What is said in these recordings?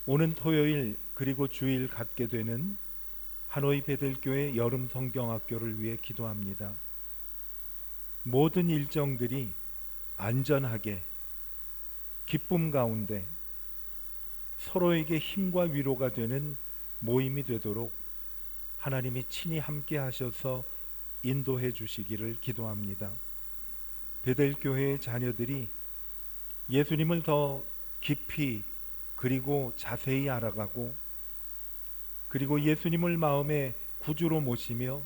오는 토요일 그리고 주일 갖게 되는 하노이 베들교회 여름 성경학교를 위해 기도합니다. 모든 일정들이 안전하게 기쁨 가운데 서로에게 힘과 위로가 되는 모임이 되도록 하나님이 친히 함께 하셔서 인도해 주시기를 기도합니다. 베들교회의 자녀들이 예수님을 더 깊이 그리고 자세히 알아가고, 그리고 예수님을 마음의 구주로 모시며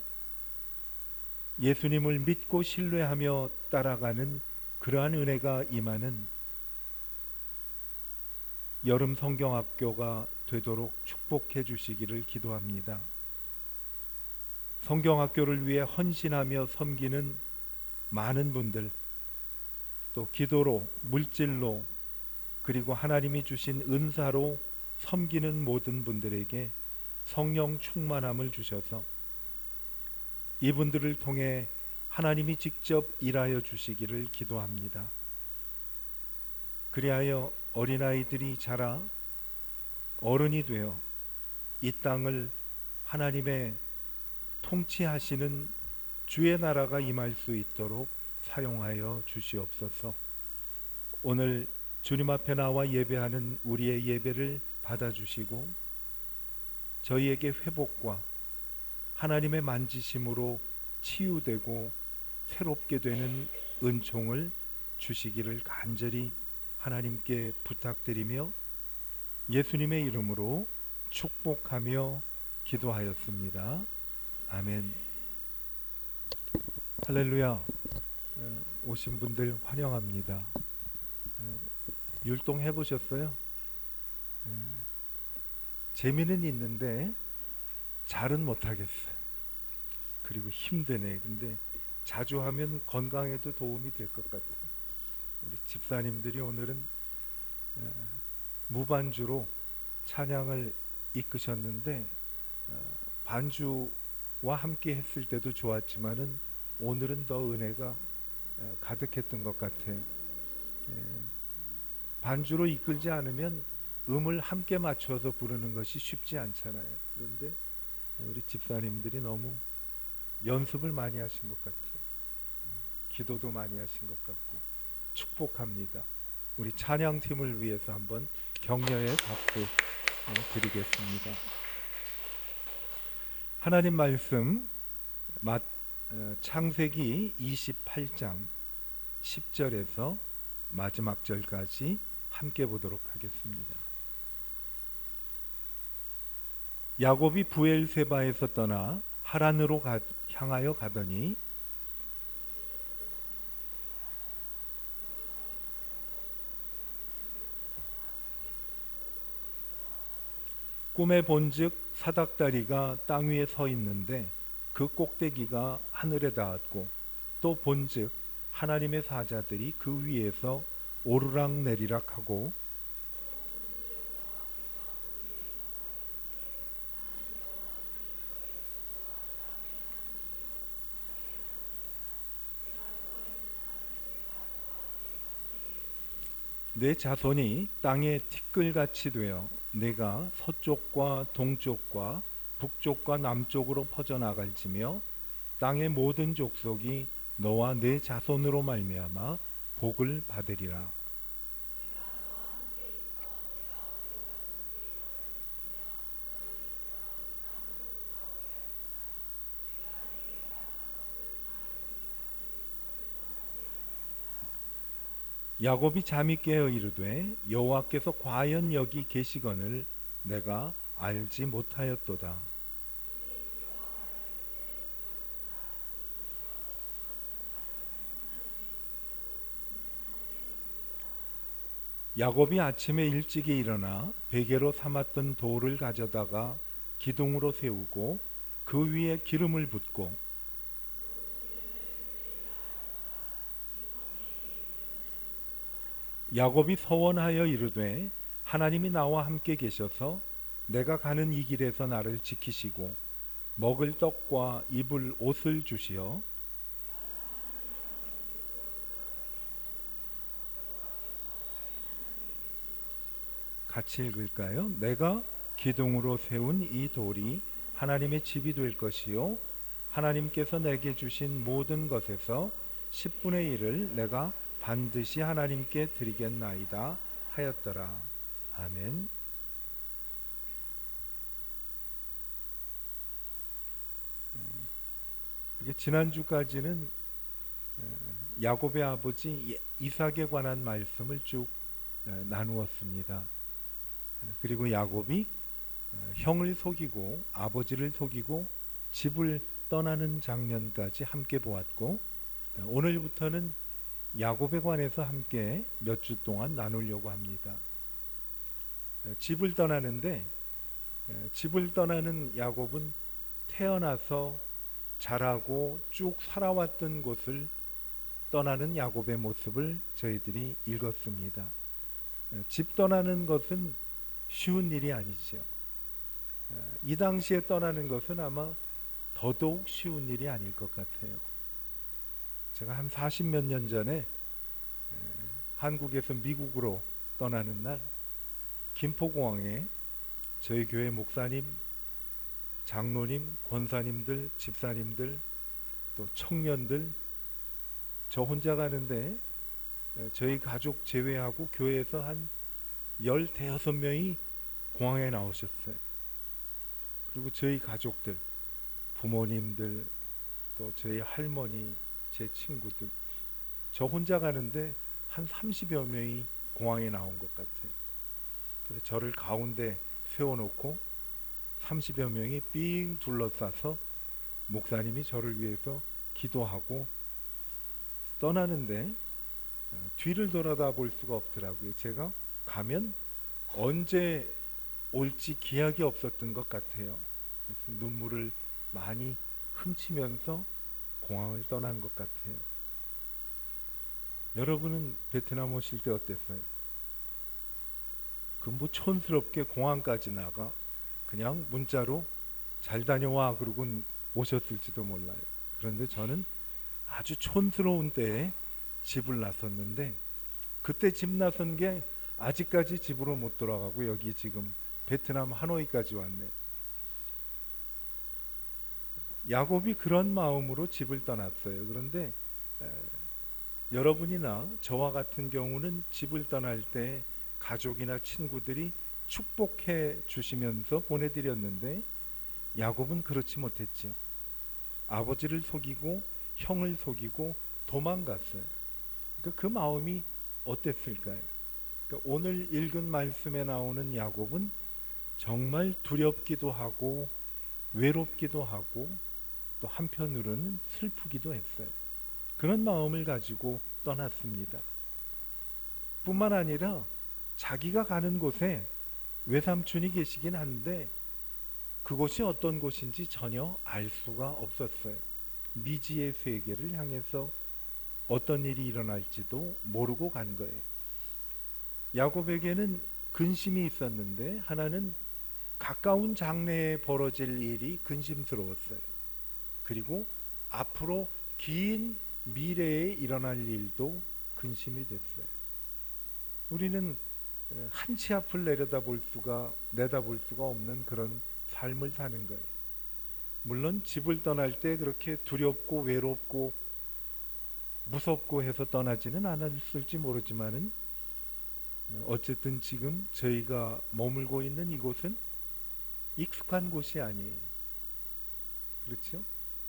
예수님을 믿고 신뢰하며 따라가는 그러한 은혜가 임하는 여름 성경학교가 되도록 축복해 주시기를 기도합니다. 성경학교를 위해 헌신하며 섬기는 많은 분들, 또 기도로, 물질로, 그리고 하나님이 주신 은사로 섬기는 모든 분들에게 성령 충만함을 주셔서 이분들을 통해 하나님이 직접 일하여 주시기를 기도합니다. 그리하여 어린아이들이 자라 어른이 되어 이 땅을 하나님의 통치하시는 주의 나라가 임할 수 있도록 사용하여 주시옵소서. 오늘 주님 앞에 나와 예배하는 우리의 예배를 받아주시고 저희에게 회복과 하나님의 만지심으로 치유되고 새롭게 되는 은총을 주시기를 간절히 하나님께 부탁드리며 예수님의 이름으로 축복하며 기도하였습니다. 아멘. 할렐루야. 오신 분들 환영합니다. 율동 해보셨어요? 재미는 있는데 잘은 못하겠어요. 그리고 힘드네. 근데 자주 하면 건강에도 도움이 될 것 같아요. 우리 집사님들이 오늘은 무반주로 찬양을 이끄셨는데 반주와 함께 했을 때도 좋았지만은 오늘은 더 은혜가 가득했던 것 같아요. 반주로 이끌지 않으면 음을 함께 맞춰서 부르는 것이 쉽지 않잖아요. 그런데 우리 집사님들이 너무 연습을 많이 하신 것 같아요. 기도도 많이 하신 것 같고 축복합니다. 우리 찬양팀을 위해서 한번 격려의 박수 드리겠습니다. 하나님 말씀 창세기 28장 10절에서 마지막 절까지 함께 보도록 하겠습니다. 야곱이 부엘세바에서 떠나 하란으로 향하여 가더니 꿈에 본즉 사닥다리가 땅 위에 서 있는데 그 꼭대기가 하늘에 닿았고, 또 본즉 하나님의 사자들이 그 위에서 오르락 내리락 하고 내 자손이 땅에 티끌같이 되어 내가 서쪽과 동쪽과 북쪽과 남쪽으로 퍼져나갈지며 땅의 모든 족속이 너와 내 자손으로 말미암아 복을 받으리라. 야곱이 잠이 깨어 이르되 여호와께서 과연 여기 계시거늘 내가 알지 못하였도다. 야곱이 아침에 일찍이 일어나 베개로 삼았던 돌을 가져다가 기둥으로 세우고 그 위에 기름을 붓고 야곱이 서원하여 이르되 하나님이 나와 함께 계셔서 내가 가는 이 길에서 나를 지키시고 먹을 떡과 입을 옷을 주시어 같이 읽을까요? 내가 기둥으로 세운 이 돌이 하나님의 집이 될 것이요 하나님께서 내게 주신 모든 것에서 10분의 1을 내가 반드시 하나님께 드리겠나이다 하였더라. 아멘. 이게 지난주까지는 야곱의 아버지 이삭에 관한 말씀을 쭉 나누었습니다. 그리고 야곱이 형을 속이고 아버지를 속이고 집을 떠나는 장면까지 함께 보았고, 오늘부터는 야곱에 관해서 함께 몇 주 동안 나누려고 합니다. 집을 떠나는데, 집을 떠나는 야곱은 태어나서 자라고 쭉 살아왔던 곳을 떠나는 야곱의 모습을 저희들이 읽었습니다. 집 떠나는 것은 쉬운 일이 아니죠. 이 당시에 떠나는 것은 아마 더더욱 쉬운 일이 아닐 것 같아요. 제가 한 40몇 년 전에 한국에서 미국으로 떠나는 날 김포공항에 저희 교회 목사님, 장로님, 권사님들, 집사님들, 또 청년들, 저 혼자 가는데 저희 가족 제외하고 교회에서 한 15명이 공항에 나오셨어요. 그리고 저희 가족들, 부모님들, 또 저희 할머니, 제 친구들, 저 혼자 가는데 한 30여 명이 공항에 나온 것 같아요. 그래서 저를 가운데 세워놓고 30여 명이 삥 둘러싸서 목사님이 저를 위해서 기도하고 떠나는데 뒤를 돌아다 볼 수가 없더라고요. 제가 가면 언제 올지 기약이 없었던 것 같아요. 그래서 눈물을 많이 훔치면서 공항을 떠난 것 같아요. 여러분은 베트남 오실 때 어땠어요? 그 뭐 촌스럽게 공항까지 나가 그냥 문자로 잘 다녀와 그러고 오셨을지도 몰라요. 그런데 저는 아주 촌스러운 때에 집을 나섰는데, 그때 집 나선 게 아직까지 집으로 못 돌아가고 여기 지금 베트남 하노이까지 왔네요. 야곱이 그런 마음으로 집을 떠났어요. 그런데 여러분이나 저와 같은 경우는 집을 떠날 때 가족이나 친구들이 축복해 주시면서 보내드렸는데, 야곱은 그렇지 못했죠. 아버지를 속이고 형을 속이고 도망갔어요. 그러니까 그 마음이 어땠을까요? 그러니까 오늘 읽은 말씀에 나오는 야곱은 정말 두렵기도 하고 외롭기도 하고 또 한편으로는 슬프기도 했어요. 그런 마음을 가지고 떠났습니다. 뿐만 아니라 자기가 가는 곳에 외삼촌이 계시긴 한데 그곳이 어떤 곳인지 전혀 알 수가 없었어요. 미지의 세계를 향해서 어떤 일이 일어날지도 모르고 간 거예요. 야곱에게는 근심이 있었는데 하나는 가까운 장래에 벌어질 일이 근심스러웠어요. 그리고 앞으로 긴 미래에 일어날 일도 근심이 됐어요. 우리는 한 치 앞을 내다볼 수가 없는 그런 삶을 사는 거예요. 물론 집을 떠날 때 그렇게 두렵고 외롭고 무섭고 해서 떠나지는 않았을지 모르지만은 어쨌든 지금 저희가 머물고 있는 이곳은 익숙한 곳이 아니에요. 그렇죠?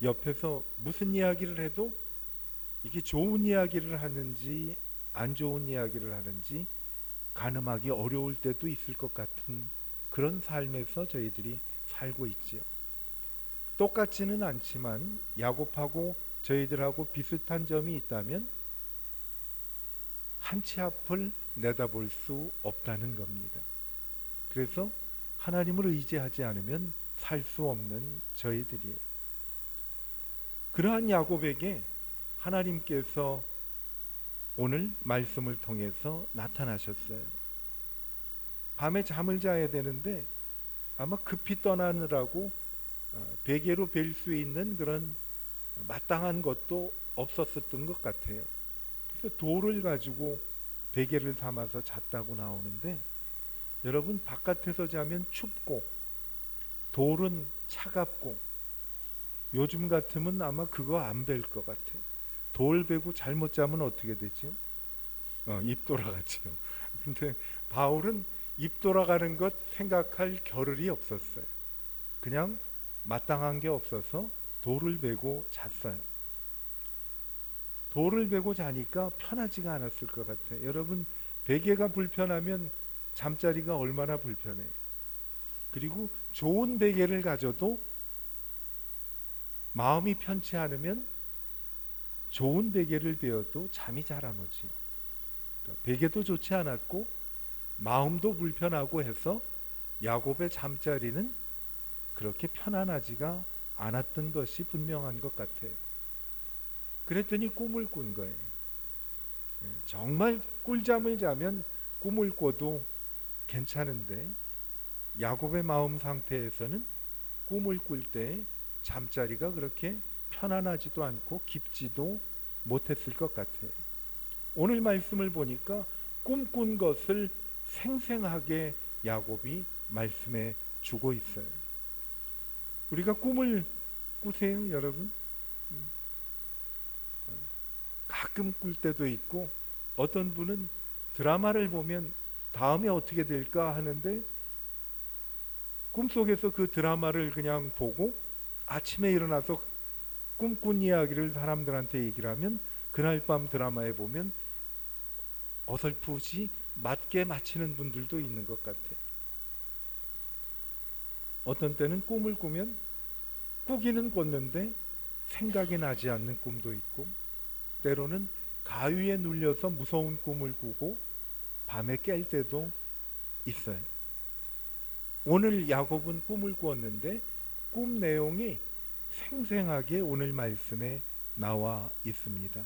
옆에서 무슨 이야기를 해도 이게 좋은 이야기를 하는지 안 좋은 이야기를 하는지 가늠하기 어려울 때도 있을 것 같은 그런 삶에서 저희들이 살고 있지요. 똑같지는 않지만 야곱하고 저희들하고 비슷한 점이 있다면 한 치 앞을 내다볼 수 없다는 겁니다. 그래서 하나님을 의지하지 않으면 살 수 없는 저희들이에요. 그러한 야곱에게 하나님께서 오늘 말씀을 통해서 나타나셨어요. 밤에 잠을 자야 되는데 아마 급히 떠나느라고 베개로 벨 수 있는 그런 마땅한 것도 없었던 것 같아요. 그래서 돌을 가지고 베개를 삼아서 잤다고 나오는데 여러분, 바깥에서 자면 춥고 돌은 차갑고, 요즘 같으면 아마 그거 안 벨 것 같아요. 돌 베고 잘못 자면 어떻게 되죠? 입 돌아가죠. 근데 바울은 입 돌아가는 것 생각할 겨를이 없었어요. 그냥 마땅한 게 없어서 돌을 베고 잤어요. 돌을 베고 자니까 편하지가 않았을 것 같아요. 여러분, 베개가 불편하면 잠자리가 얼마나 불편해요. 그리고 좋은 베개를 가져도 마음이 편치 않으면 좋은 베개를 베어도 잠이 잘 안 오지요. 그러니까 베개도 좋지 않았고 마음도 불편하고 해서 야곱의 잠자리는 그렇게 편안하지가 않았던 것이 분명한 것 같아요. 그랬더니 꿈을 꾼 거예요. 정말 꿀잠을 자면 꿈을 꿔도 괜찮은데, 야곱의 마음 상태에서는 꿈을 꿀 때 잠자리가 그렇게 편안하지도 않고 깊지도 못했을 것 같아요. 오늘 말씀을 보니까 꿈꾼 것을 생생하게 야곱이 말씀해 주고 있어요. 우리가 꿈을 꾸세요, 여러분? 가끔 꿀 때도 있고, 어떤 분은 드라마를 보면 다음에 어떻게 될까 하는데 꿈속에서 그 드라마를 그냥 보고 아침에 일어나서 꿈꾼 이야기를 사람들한테 얘기를 하면 그날 밤 드라마에 보면 어설프지 맞게 마치는 분들도 있는 것 같아요. 어떤 때는 꿈을 꾸면 꾸기는 꿨는데 생각이 나지 않는 꿈도 있고, 때로는 가위에 눌려서 무서운 꿈을 꾸고 밤에 깰 때도 있어요. 오늘 야곱은 꿈을 꾸었는데 꿈 내용이 생생하게 오늘 말씀에 나와 있습니다.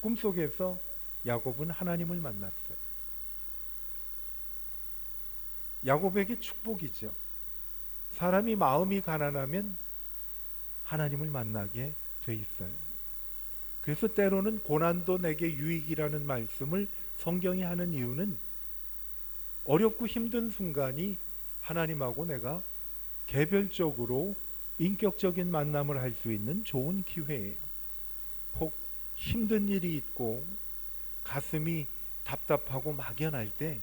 꿈속에서 야곱은 하나님을 만났어요. 야곱에게 축복이죠. 사람이 마음이 가난하면 하나님을 만나게 돼 있어요. 그래서 때로는 고난도 내게 유익이라는 말씀을 성경이 하는 이유는 어렵고 힘든 순간이 하나님하고 내가 개별적으로 인격적인 만남을 할 수 있는 좋은 기회예요. 혹 힘든 일이 있고 가슴이 답답하고 막연할 때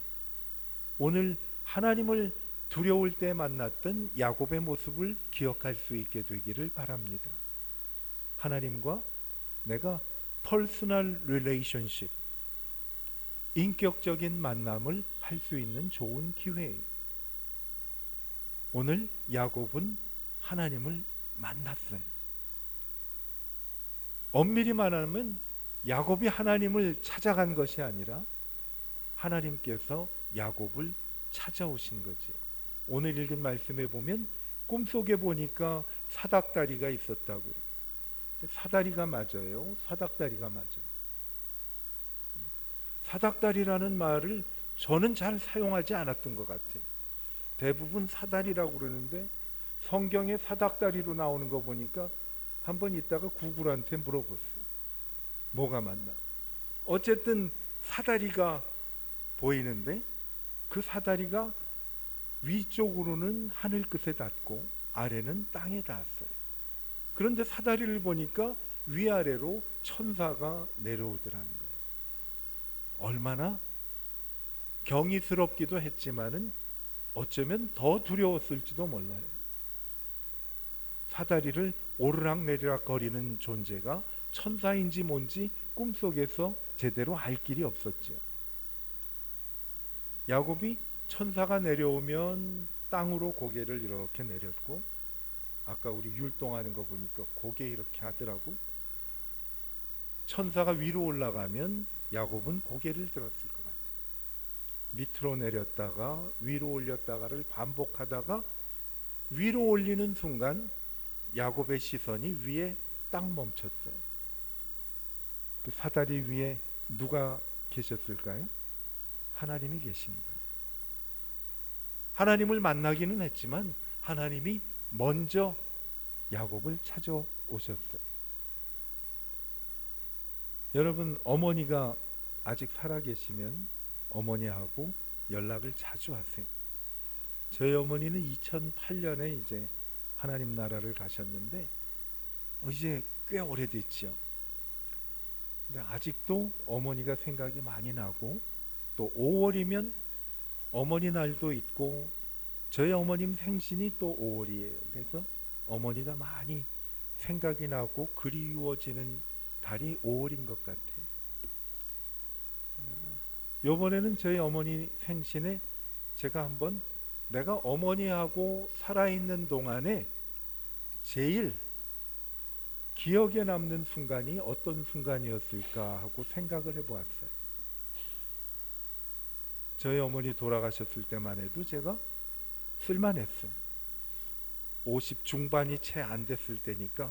오늘 하나님을 두려울 때 만났던 야곱의 모습을 기억할 수 있게 되기를 바랍니다. 하나님과 내가 퍼스널 릴레이션십, 인격적인 만남을 할 수 있는 좋은 기회예요. 오늘 야곱은 하나님을 만났어요. 엄밀히 말하면 야곱이 하나님을 찾아간 것이 아니라 하나님께서 야곱을 찾아오신 거지요. 오늘 읽은 말씀에 보면 꿈속에 보니까 사닥다리가 있었다고요. 사다리가 맞아요? 사닥다리가 맞아요? 사닥다리라는 말을 저는 잘 사용하지 않았던 것 같아요. 대부분 사다리라고 그러는데 성경에 사닥다리로 나오는 거 보니까 한번 이따가 구글한테 물어보세요. 뭐가 맞나? 어쨌든 사다리가 보이는데 그 사다리가 위쪽으로는 하늘 끝에 닿고 아래는 땅에 닿았어요. 그런데 사다리를 보니까 위아래로 천사가 내려오더라는 거예요. 얼마나 경이스럽기도 했지만은 어쩌면 더 두려웠을지도 몰라요. 사다리를 오르락내리락 거리는 존재가 천사인지 뭔지 꿈속에서 제대로 알 길이 없었죠. 야곱이 천사가 내려오면 땅으로 고개를 이렇게 내렸고, 아까 우리 율동하는 거 보니까 고개 이렇게 하더라고. 천사가 위로 올라가면 야곱은 고개를 들었을 것 같아요. 밑으로 내렸다가 위로 올렸다가를 반복하다가 위로 올리는 순간 야곱의 시선이 위에 딱 멈췄어요. 그 사다리 위에 누가 계셨을까요? 하나님이 계신 거예요. 하나님을 만나기는 했지만 하나님이 먼저 야곱을 찾아오셨어요. 여러분, 어머니가 아직 살아계시면 어머니하고 연락을 자주 하세요. 저희 어머니는 2008년에 이제 하나님 나라를 가셨는데 이제 꽤 오래됐죠. 근데 아직도 어머니가 생각이 많이 나고, 또 5월이면 어머니 날도 있고, 저희 어머님 생신이 또 5월이에요. 그래서 어머니가 많이 생각이 나고 그리워지는 달이 5월인 것 같아요. 요번에는 저희 어머니 생신에 제가 한번 내가 어머니하고 살아있는 동안에 제일 기억에 남는 순간이 어떤 순간이었을까 하고 생각을 해보았어요. 저희 어머니 돌아가셨을 때만 해도 제가 쓸만했어요. 50 중반이 채 안 됐을 때니까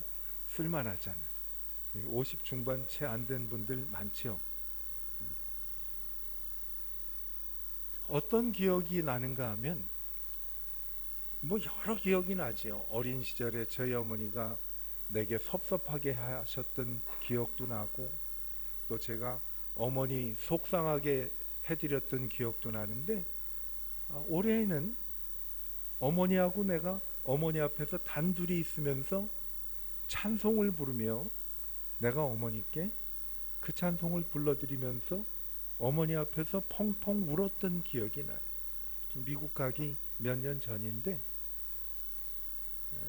쓸만하잖아요. 50 중반 채 안 된 분들 많죠. 어떤 기억이 나는가 하면 뭐 여러 기억이 나죠. 어린 시절에 저희 어머니가 내게 섭섭하게 하셨던 기억도 나고, 또 제가 어머니 속상하게 해드렸던 기억도 나는데, 올해는 어머니하고 내가 어머니 앞에서 단둘이 있으면서 찬송을 부르며 내가 어머니께 그 찬송을 불러드리면서 어머니 앞에서 펑펑 울었던 기억이 나요. 미국 가기 몇 년 전인데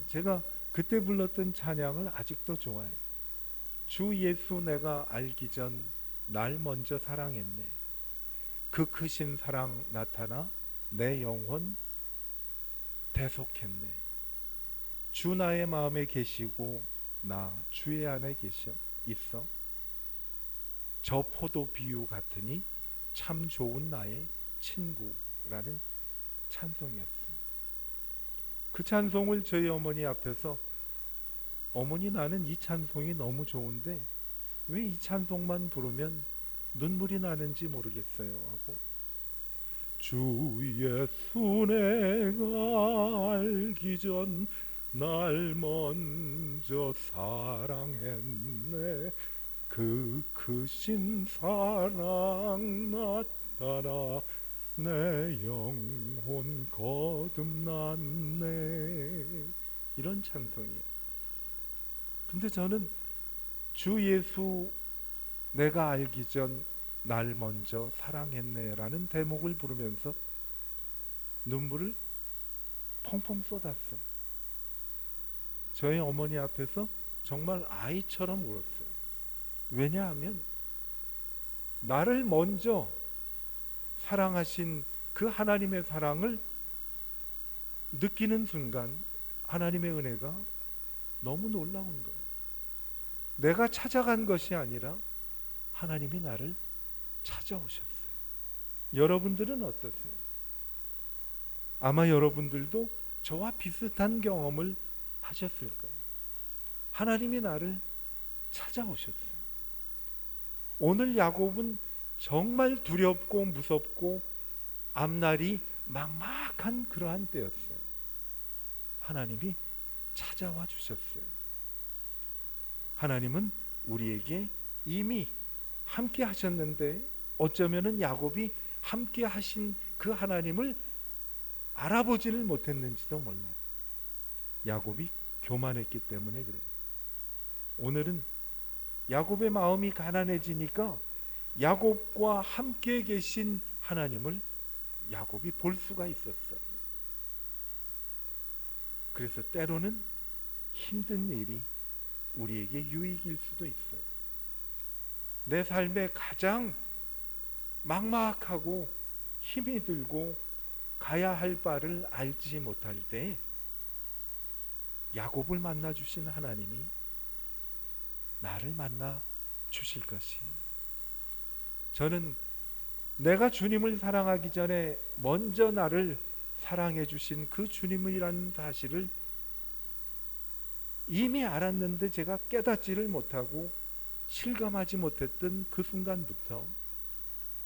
제가 그때 불렀던 찬양을 아직도 좋아해요. 주 예수 내가 알기 전 날 먼저 사랑했네. 그 크신 사랑 나타나 내 영혼 대속했네. 주 나의 마음에 계시고 나 주의 안에 있어. 저 포도 비유 같으니 참 좋은 나의 친구라는 찬송이었어요. 그 찬송을 저희 어머니 앞에서 어머니 나는 이 찬송이 너무 좋은데 왜 이 찬송만 부르면 눈물이 나는지 모르겠어요 하고, 주 예수 내가 알기 전 날 먼저 사랑했네. 그 크신 사랑 나타나 내 영혼 거듭났네. 이런 찬송이에요. 근데 저는 주 예수 내가 알기 전 날 먼저 사랑했네 라는 대목을 부르면서 눈물을 펑펑 쏟았어요. 저희 어머니 앞에서 정말 아이처럼 울었어요. 왜냐하면 나를 먼저 사랑하신 그 하나님의 사랑을 느끼는 순간 하나님의 은혜가 너무 놀라운 거예요. 내가 찾아간 것이 아니라 하나님이 나를 찾아오셨어요. 여러분들은 어떠세요? 아마 여러분들도 저와 비슷한 경험을 하셨을 거예요. 하나님이 나를 찾아오셨어요. 오늘 야곱은 정말 두렵고 무섭고 앞날이 막막한 그러한 때였어요. 하나님이 찾아와 주셨어요. 하나님은 우리에게 이미 함께 하셨는데 어쩌면은 야곱이 함께 하신 그 하나님을 알아보지를 못했는지도 몰라요. 야곱이 교만했기 때문에 그래요. 오늘은 야곱의 마음이 가난해지니까 야곱과 함께 계신 하나님을 야곱이 볼 수가 있었어요. 그래서 때로는 힘든 일이 우리에게 유익일 수도 있어요. 내 삶에 가장 막막하고 힘이 들고 가야 할 바를 알지 못할 때 야곱을 만나 주신 하나님이 나를 만나 주실 것이, 저는 내가 주님을 사랑하기 전에 먼저 나를 사랑해 주신 그 주님이라는 사실을 이미 알았는데 제가 깨닫지를 못하고 실감하지 못했던 그 순간부터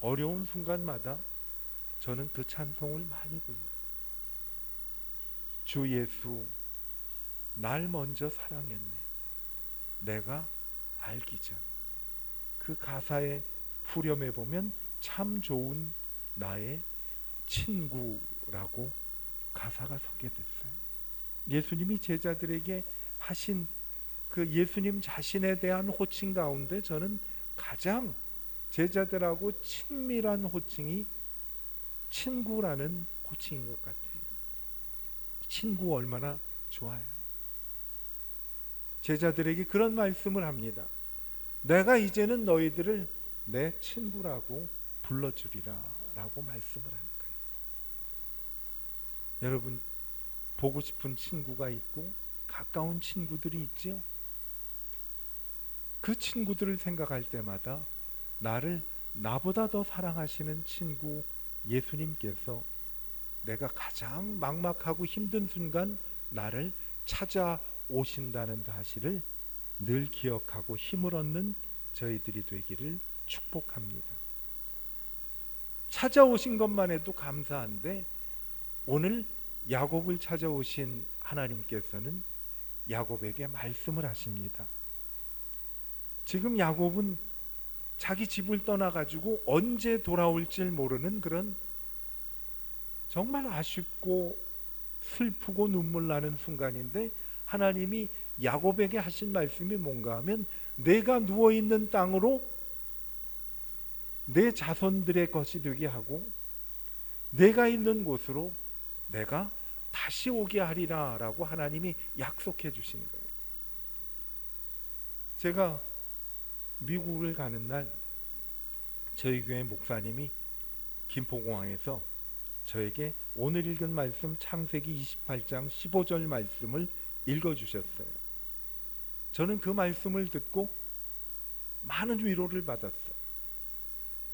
어려운 순간마다 저는 그 찬송을 많이 불러요. 주 예수 날 먼저 사랑했네. 내가 알기 전. 그 가사에 후렴해 보면 참 좋은 나의 친구라고 가사가 소개됐어요. 예수님이 제자들에게 하신 그 예수님 자신에 대한 호칭 가운데 저는 가장 제자들하고 친밀한 호칭이 친구라는 호칭인 것 같아요. 친구 얼마나 좋아요. 제자들에게 그런 말씀을 합니다. 내가 이제는 너희들을 내 친구라고 불러주리라 라고 말씀을 하는 거예요. 여러분, 보고 싶은 친구가 있고 가까운 친구들이 있지요. 그 친구들을 생각할 때마다 나를 나보다 더 사랑하시는 친구 예수님께서 내가 가장 막막하고 힘든 순간 나를 찾아오신다는 사실을 늘 기억하고 힘을 얻는 저희들이 되기를 축복합니다. 찾아오신 것만 해도 감사한데 오늘 야곱을 찾아오신 하나님께서는 야곱에게 말씀을 하십니다. 지금 야곱은 자기 집을 떠나가지고 언제 돌아올지 모르는 그런 정말 아쉽고 슬프고 눈물 나는 순간인데 하나님이 야곱에게 하신 말씀이 뭔가 하면 내가 누워있는 땅으로 내 자손들의 것이 되게 하고 내가 있는 곳으로 내가 다시 오게 하리라 라고 하나님이 약속해 주신 거예요. 제가 미국을 가는 날 저희 교회 목사님이 김포공항에서 저에게 오늘 읽은 말씀 창세기 28장 15절 말씀을 읽어주셨어요. 저는 그 말씀을 듣고 많은 위로를 받았어요.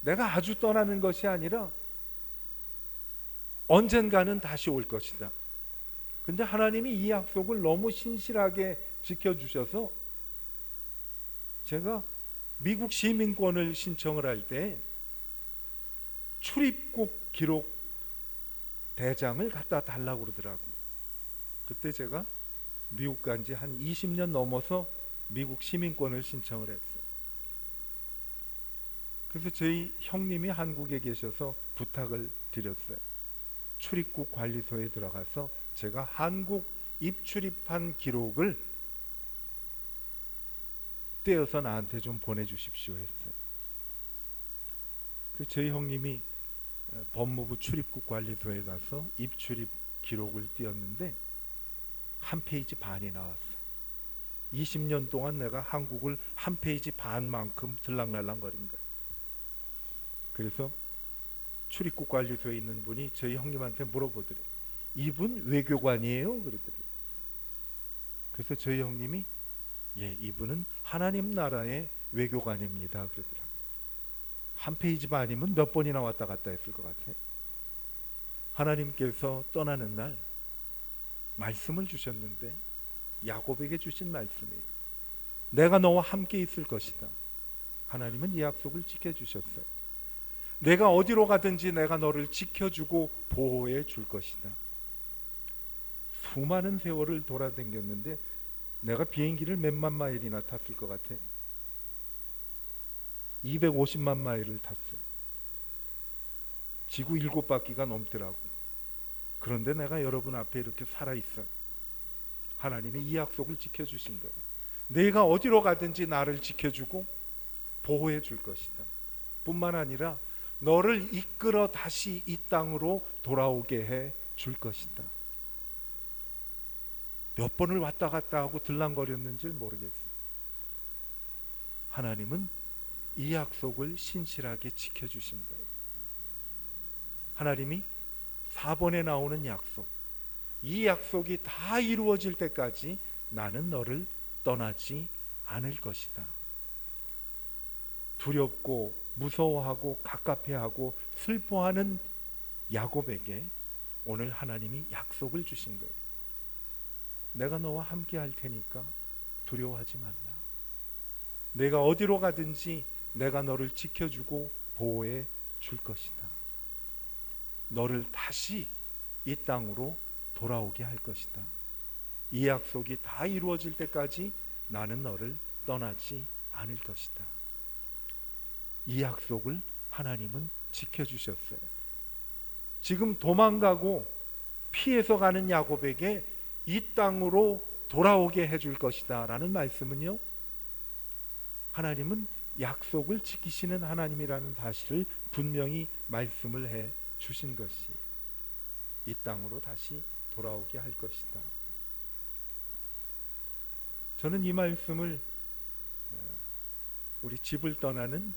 내가 아주 떠나는 것이 아니라 언젠가는 다시 올 것이다. 근데 하나님이 이 약속을 너무 신실하게 지켜주셔서 제가 미국 시민권을 신청을 할 때 출입국 기록 대장을 갖다 달라고 그러더라고요. 그때 제가 미국 간 지 한 20년 넘어서 미국 시민권을 신청을 했어요. 그래서 저희 형님이 한국에 계셔서 부탁을 드렸어요. 출입국 관리소에 들어가서 제가 한국 입출입한 기록을 떼어서 나한테 좀 보내주십시오 했어요. 그 저희 형님이 법무부 출입국 관리소에 가서 입출입 기록을 띄었는데 한 페이지 반이 나왔어요. 20년 동안 내가 한국을 한 페이지 반만큼 들락날락거린 거예요. 그래서 출입국 관리소에 있는 분이 저희 형님한테 물어보더래. 이분 외교관이에요? 그러더래요. 그래서 저희 형님이 예, 이분은 하나님 나라의 외교관입니다. 그러더라고요. 한 페이지 반이면 몇 번이나 왔다 갔다 했을 것 같아요. 하나님께서 떠나는 날 말씀을 주셨는데 야곱에게 주신 말씀이에요. 내가 너와 함께 있을 것이다. 하나님은 이 약속을 지켜주셨어요. 내가 어디로 가든지 내가 너를 지켜주고 보호해 줄 것이다. 수많은 세월을 돌아다녔는데 내가 비행기를 몇만 마일이나 탔을 것 같아. 250만 마일을 탔어. 지구 7바퀴가 넘더라고. 그런데 내가 여러분 앞에 이렇게 살아있어. 하나님이 이 약속을 지켜주신 거예요. 내가 어디로 가든지 나를 지켜주고 보호해 줄 것이다. 뿐만 아니라 너를 이끌어 다시 이 땅으로 돌아오게 해 줄 것이다. 몇 번을 왔다 갔다 하고 들랑거렸는지 모르겠어요. 하나님은 이 약속을 신실하게 지켜주신 거예요. 하나님이 4번에 나오는 약속, 이 약속이 다 이루어질 때까지 나는 너를 떠나지 않을 것이다. 두렵고 무서워하고 갑갑해하고 슬퍼하는 야곱에게 오늘 하나님이 약속을 주신 거예요. 내가 너와 함께 할 테니까 두려워하지 말라. 내가 어디로 가든지 내가 너를 지켜주고 보호해 줄 것이다. 너를 다시 이 땅으로 돌아오게 할 것이다. 이 약속이 다 이루어질 때까지 나는 너를 떠나지 않을 것이다. 이 약속을 하나님은 지켜주셨어요. 지금 도망가고 피해서 가는 야곱에게 이 땅으로 돌아오게 해줄 것이다 라는 말씀은요, 하나님은 약속을 지키시는 하나님이라는 사실을 분명히 말씀을 해 주신 것이 이 땅으로 다시 돌아오게 할 것이다. 저는 이 말씀을 우리 집을 떠나는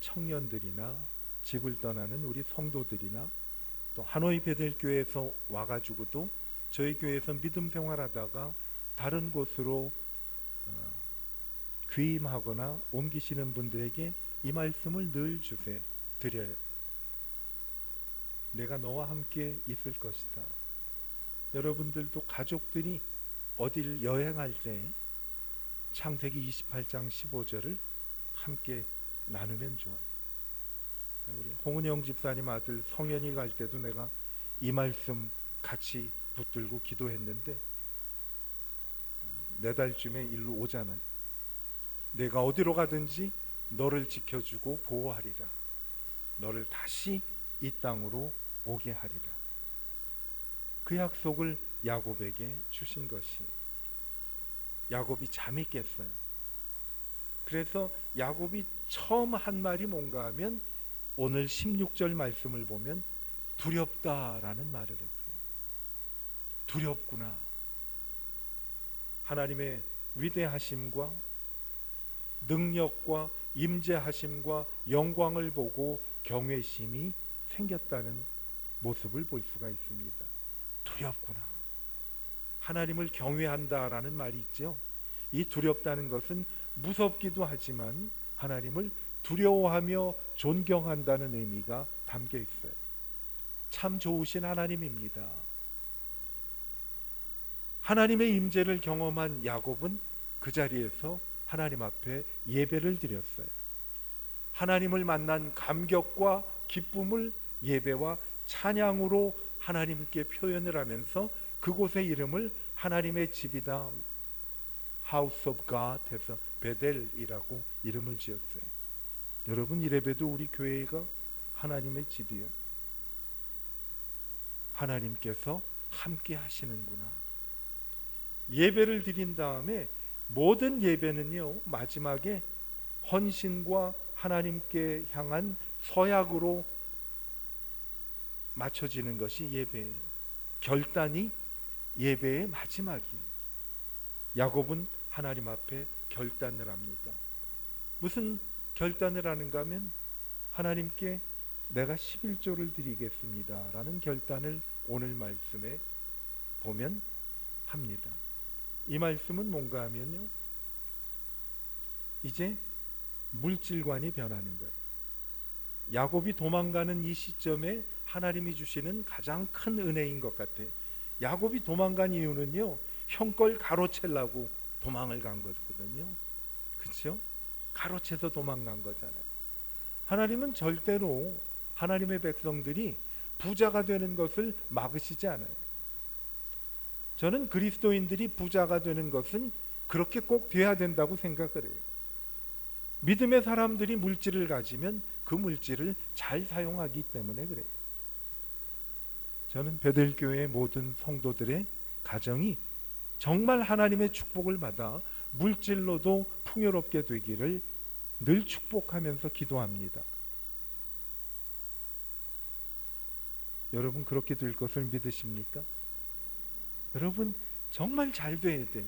청년들이나 집을 떠나는 우리 성도들이나 또 하노이 베델교회에서 와가지고도 저희 교회에서 믿음 생활하다가 다른 곳으로 귀임하거나 옮기시는 분들에게 이 말씀을 늘 드려요. 내가 너와 함께 있을 것이다. 여러분들도 가족들이 어딜 여행할 때 창세기 28장 15절을 함께 나누면 좋아요. 우리 홍은영 집사님 아들 성현이 갈 때도 내가 이 말씀 같이 붙들고 기도했는데 4달쯤에 일로 오잖아요. 내가 어디로 가든지 너를 지켜주고 보호하리라. 너를 다시 이 땅으로 오게 하리라. 그 약속을 야곱에게 주신 것이, 야곱이 잠이 깼어요. 그래서 야곱이 처음 한 말이 뭔가 하면 오늘 16절 말씀을 보면 두렵다라는 말을 했어요. 두렵구나. 하나님의 위대하심과 능력과 임재하심과 영광을 보고 경외심이 생겼다는 모습을 볼 수가 있습니다. 두렵구나. 하나님을 경외한다라는 말이 있죠. 이 두렵다는 것은 무섭기도 하지만 하나님을 두려워하며 존경한다는 의미가 담겨 있어요. 참 좋으신 하나님입니다. 하나님의 임재를 경험한 야곱은 그 자리에서 하나님 앞에 예배를 드렸어요. 하나님을 만난 감격과 기쁨을 예배와 찬양으로 하나님께 표현을 하면서 그곳의 이름을 하나님의 집이다, House of God 해서 베델이라고 이름을 지었어요. 여러분, 이래봬도 우리 교회가 하나님의 집이요, 하나님께서 함께 하시는구나. 예배를 드린 다음에 모든 예배는요, 마지막에 헌신과 하나님께 향한 서약으로 맞춰지는 것이 예배예요. 결단이 예배의 마지막이에요. 야곱은 하나님 앞에 결단을 합니다. 무슨 결단을 하는가 하면 하나님께 내가 11조를 드리겠습니다 라는 결단을 오늘 말씀에 보면 합니다. 이 말씀은 뭔가 하면요, 이제 물질관이 변하는 거예요. 야곱이 도망가는 이 시점에 하나님이 주시는 가장 큰 은혜인 것 같아요. 야곱이 도망간 이유는요, 형 걸 가로채려고 도망을 간 거거든요. 그렇죠? 가로채서 도망간 거잖아요. 하나님은 절대로 하나님의 백성들이 부자가 되는 것을 막으시지 않아요. 저는 그리스도인들이 부자가 되는 것은 그렇게 꼭 돼야 된다고 생각을 해요. 믿음의 사람들이 물질을 가지면 그 물질을 잘 사용하기 때문에 그래요. 저는 베델교회의 모든 성도들의 가정이 정말 하나님의 축복을 받아 물질로도 풍요롭게 되기를 늘 축복하면서 기도합니다. 여러분, 그렇게 될 것을 믿으십니까? 여러분, 정말 잘 돼야 돼.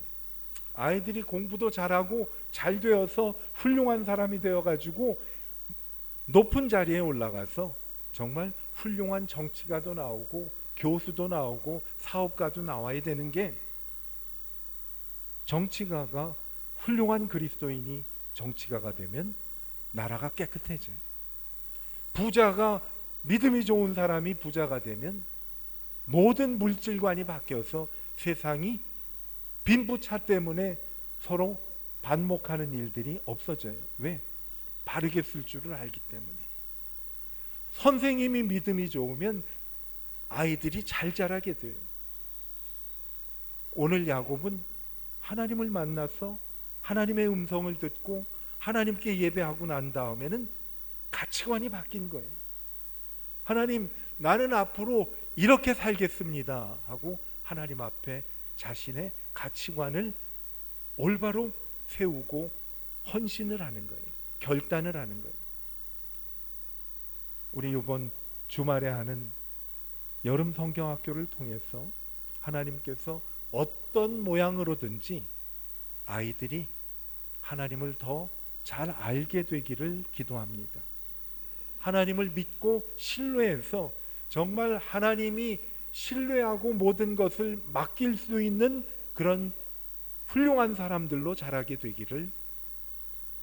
아이들이 공부도 잘하고 잘 되어서 훌륭한 사람이 되어가지고 높은 자리에 올라가서 정말 훌륭한 정치가도 나오고 교수도 나오고 사업가도 나와야 되는 게, 정치가가 훌륭한 그리스도인이 정치가가 되면 나라가 깨끗해져요. 부자가, 믿음이 좋은 사람이 부자가 되면 모든 물질관이 바뀌어서 세상이 빈부차 때문에 서로 반목하는 일들이 없어져요. 왜? 바르게 쓸 줄을 알기 때문에. 선생님이 믿음이 좋으면 아이들이 잘 자라게 돼요. 오늘 야곱은 하나님을 만나서 하나님의 음성을 듣고 하나님께 예배하고 난 다음에는 가치관이 바뀐 거예요. 하나님, 나는 앞으로 이렇게 살겠습니다 하고 하나님 앞에 자신의 가치관을 올바로 세우고 헌신을 하는 거예요. 결단을 하는 거예요. 우리 이번 주말에 하는 여름 성경학교를 통해서 하나님께서 어떤 모양으로든지 아이들이 하나님을 더 잘 알게 되기를 기도합니다. 하나님을 믿고 신뢰해서 정말 하나님이 신뢰하고 모든 것을 맡길 수 있는 그런 훌륭한 사람들로 자라게 되기를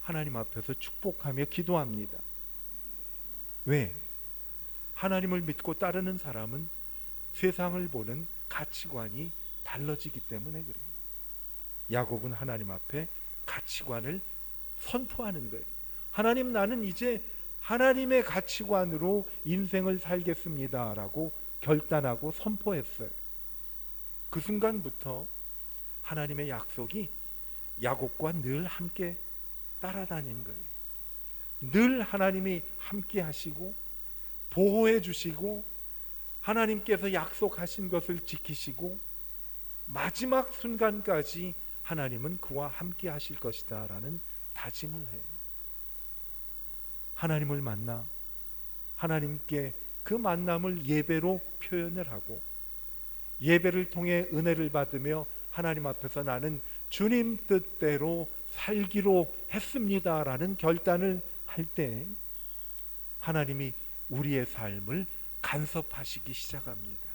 하나님 앞에서 축복하며 기도합니다. 왜? 하나님을 믿고 따르는 사람은 세상을 보는 가치관이 달라지기 때문에 그래요. 야곱은 하나님 앞에 가치관을 선포하는 거예요. 하나님, 나는 이제 하나님의 가치관으로 인생을 살겠습니다 라고 결단하고 선포했어요. 그 순간부터 하나님의 약속이 야곱과 늘 함께 따라다니는 거예요. 늘 하나님이 함께 하시고 보호해 주시고 하나님께서 약속하신 것을 지키시고 마지막 순간까지 하나님은 그와 함께 하실 것이다 라는 다짐을 해요. 하나님을 만나 하나님께 그 만남을 예배로 표현을 하고 예배를 통해 은혜를 받으며 하나님 앞에서 나는 주님 뜻대로 살기로 했습니다 라는 결단을 할 때 하나님이 우리의 삶을 간섭하시기 시작합니다.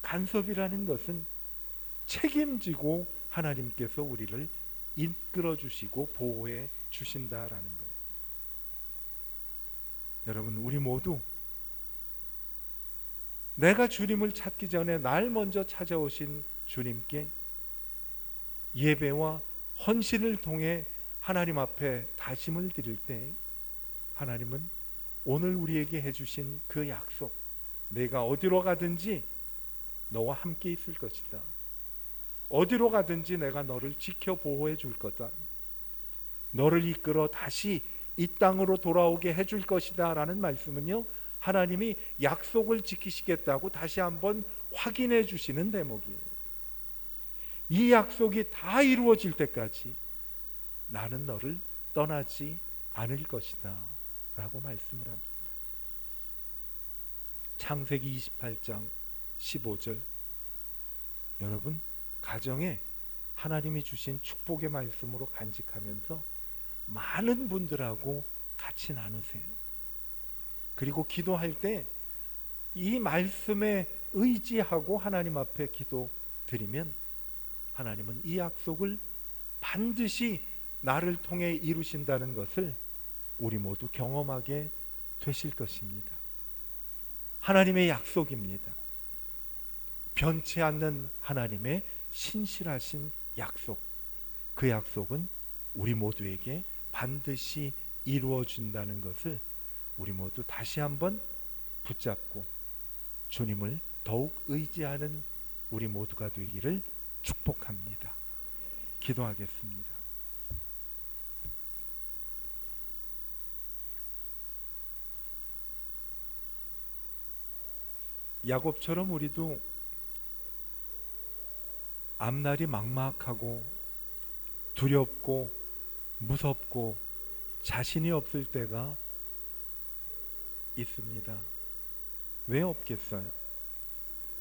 간섭이라는 것은 책임지고 하나님께서 우리를 이끌어 주시고 보호해 주신다라는 거예요. 여러분, 우리 모두 내가 주님을 찾기 전에 날 먼저 찾아오신 주님께 예배와 헌신을 통해 하나님 앞에 다짐을 드릴 때 하나님은 오늘 우리에게 해주신 그 약속, 내가 어디로 가든지 너와 함께 있을 것이다. 어디로 가든지 내가 너를 지켜 보호해 줄 거다. 너를 이끌어 다시 이 땅으로 돌아오게 해줄 것이다 라는 말씀은요, 하나님이 약속을 지키시겠다고 다시 한번 확인해 주시는 대목이에요. 이 약속이 다 이루어질 때까지 나는 너를 떠나지 않을 것이다 라고 말씀을 합니다. 창세기 28장 15절, 여러분, 가정에 하나님이 주신 축복의 말씀으로 간직하면서 많은 분들하고 같이 나누세요. 그리고 기도할 때 이 말씀에 의지하고 하나님 앞에 기도 드리면 하나님은 이 약속을 반드시 나를 통해 이루신다는 것을 우리 모두 경험하게 되실 것입니다. 하나님의 약속입니다. 변치 않는 하나님의 신실하신 약속, 그 약속은 우리 모두에게 반드시 이루어진다는 것을 우리 모두 다시 한번 붙잡고 주님을 더욱 의지하는 우리 모두가 되기를 축복합니다. 기도하겠습니다. 야곱처럼 우리도 앞날이 막막하고 두렵고 무섭고 자신이 없을 때가 있습니다. 왜 없겠어요?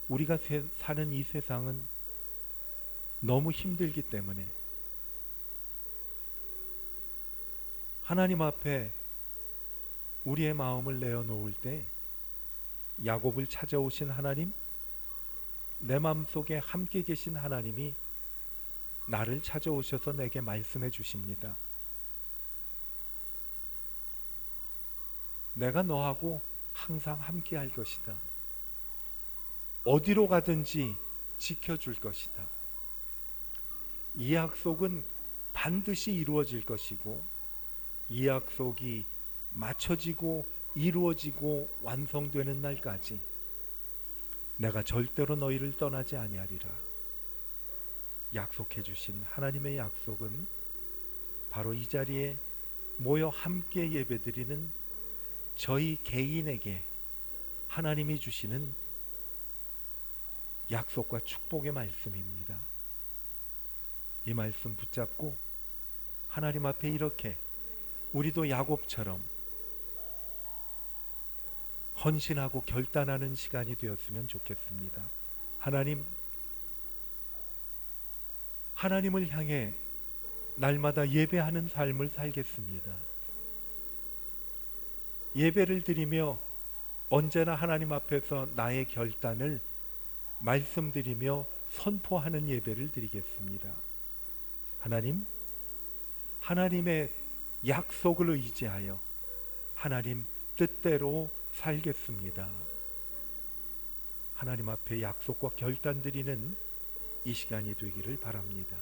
우리가 사는 이 세상은 너무 힘들기 때문에 하나님 앞에 우리의 마음을 내어놓을 때 야곱을 찾아오신 하나님, 내 마음속에 함께 계신 하나님이 나를 찾아오셔서 내게 말씀해 주십니다. 내가 너하고 항상 함께 할 것이다. 어디로 가든지 지켜줄 것이다. 이 약속은 반드시 이루어질 것이고 이 약속이 맞춰지고 이루어지고 완성되는 날까지 내가 절대로 너희를 떠나지 아니하리라. 약속해 주신 하나님의 약속은 바로 이 자리에 모여 함께 예배드리는 저희 개인에게 하나님이 주시는 약속과 축복의 말씀입니다. 이 말씀 붙잡고 하나님 앞에 이렇게 우리도 야곱처럼 헌신하고 결단하는 시간이 되었으면 좋겠습니다. 하나님을 향해 날마다 예배하는 삶을 살겠습니다. 예배를 드리며 언제나 하나님 앞에서 나의 결단을 말씀드리며 선포하는 예배를 드리겠습니다. 하나님의 약속을 의지하여 하나님 뜻대로 살겠습니다. 하나님 앞에 약속과 결단 드리는 이 시간이 되기를 바랍니다.